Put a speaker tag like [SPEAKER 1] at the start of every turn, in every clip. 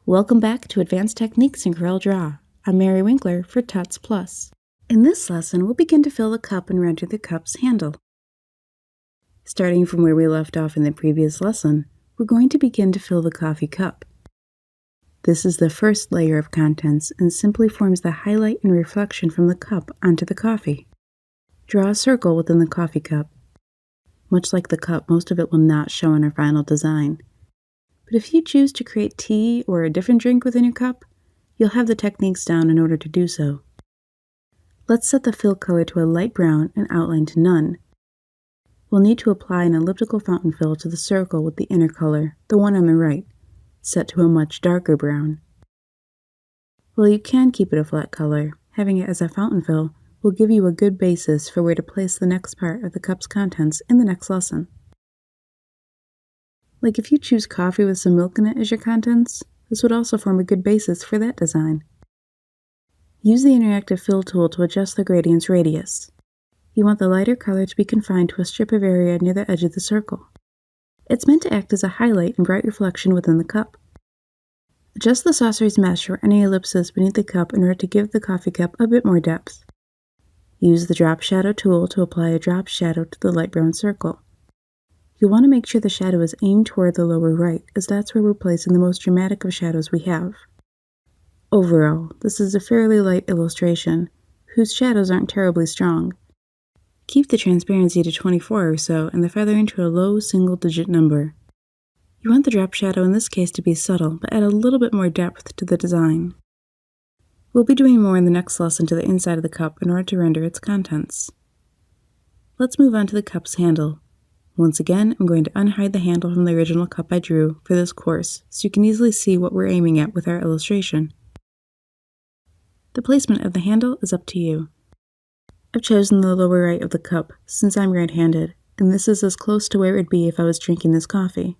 [SPEAKER 1] Welcome back to Advanced Techniques in Corel Draw. I'm Mary Winkler for Tuts Plus. In this lesson, we'll begin to fill the cup and render the cup's handle. Starting from where we left off in the previous lesson, we're going to begin to fill the coffee cup. This is the first layer of contents and simply forms the highlight and reflection from the cup onto the coffee. Draw a circle within the coffee cup. Much like the cup, most of it will not show in our final design. But if you choose to create tea or a different drink within your cup, you'll have the techniques down in order to do so. Let's set the fill color to a light brown and outline to none. We'll need to apply an elliptical fountain fill to the circle with the inner color, the one on the right, set to a much darker brown. While you can keep it a flat color, having it as a fountain fill will give you a good basis for where to place the next part of the cup's contents in the next lesson. Like if you choose coffee with some milk in it as your contents, this would also form a good basis for that design. Use the interactive fill tool to adjust the gradient's radius. You want the lighter color to be confined to a strip of area near the edge of the circle. It's meant to act as a highlight and bright reflection within the cup. Adjust the saucer's mesh or any ellipses beneath the cup in order to give the coffee cup a bit more depth. Use the drop shadow tool to apply a drop shadow to the light brown circle. You'll want to make sure the shadow is aimed toward the lower right, as that's where we're placing the most dramatic of shadows we have. Overall, this is a fairly light illustration, whose shadows aren't terribly strong. Keep the transparency to 24 or so and the feathering to a low single-digit number. You want the drop shadow in this case to be subtle, but add a little bit more depth to the design. We'll be doing more in the next lesson to the inside of the cup in order to render its contents. Let's move on to the cup's handle. Once again, I'm going to unhide the handle from the original cup I drew for this course, so you can easily see what we're aiming at with our illustration. The placement of the handle is up to you. I've chosen the lower right of the cup, since I'm right-handed, and this is as close to where it would be if I was drinking this coffee.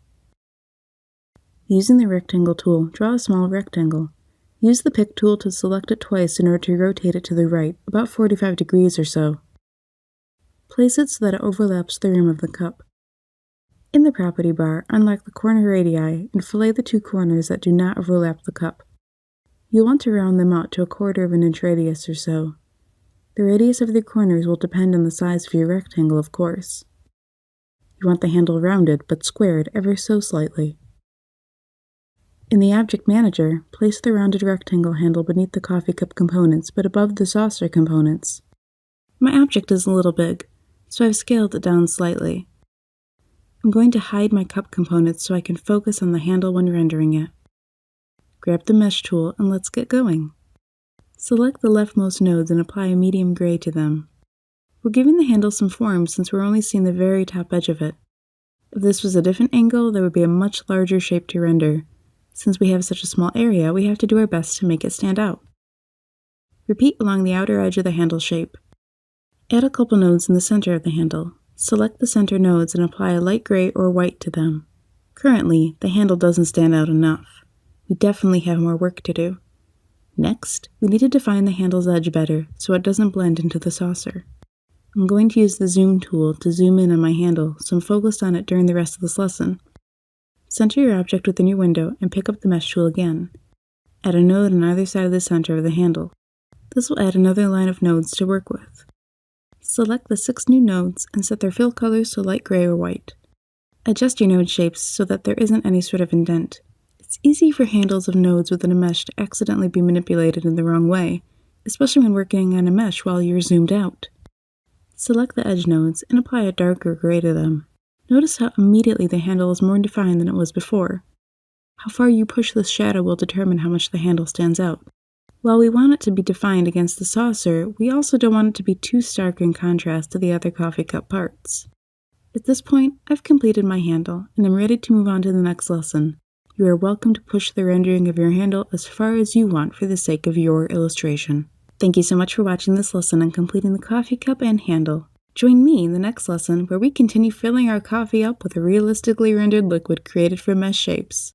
[SPEAKER 1] Using the rectangle tool, draw a small rectangle. Use the pick tool to select it twice in order to rotate it to the right, about 45 degrees or so. Place it so that it overlaps the rim of the cup. In the property bar, unlock the corner radii and fillet the two corners that do not overlap the cup. You'll want to round them out to a 1/4 of an inch radius or so. The radius of the corners will depend on the size of your rectangle, of course. You want the handle rounded but squared ever so slightly. In the Object Manager, place the rounded rectangle handle beneath the coffee cup components but above the saucer components. My object is a little big, so I've scaled it down slightly. I'm going to hide my cup components so I can focus on the handle when rendering it. Grab the mesh tool and let's get going. Select the leftmost nodes and apply a medium gray to them. We're giving the handle some form since we're only seeing the very top edge of it. If this was a different angle, there would be a much larger shape to render. Since we have such a small area, we have to do our best to make it stand out. Repeat along the outer edge of the handle shape. Add a couple nodes in the center of the handle. Select the center nodes and apply a light gray or white to them. Currently, the handle doesn't stand out enough. We definitely have more work to do. Next, we need to define the handle's edge better so it doesn't blend into the saucer. I'm going to use the zoom tool to zoom in on my handle so I'm focused on it during the rest of this lesson. Center your object within your window and pick up the mesh tool again. Add a node on either side of the center of the handle. This will add another line of nodes to work with. Select the 6 new nodes and set their fill colors to light gray or white. Adjust your node shapes so that there isn't any sort of indent. It's easy for handles of nodes within a mesh to accidentally be manipulated in the wrong way, especially when working on a mesh while you're zoomed out. Select the edge nodes and apply a darker gray to them. Notice how immediately the handle is more defined than it was before. How far you push this shadow will determine how much the handle stands out. While we want it to be defined against the saucer, we also don't want it to be too stark in contrast to the other coffee cup parts. At this point, I've completed my handle, and I'm ready to move on to the next lesson. You are welcome to push the rendering of your handle as far as you want for the sake of your illustration. Thank you so much for watching this lesson and completing the coffee cup and handle. Join me in the next lesson where we continue filling our coffee up with a realistically rendered liquid created from mesh shapes.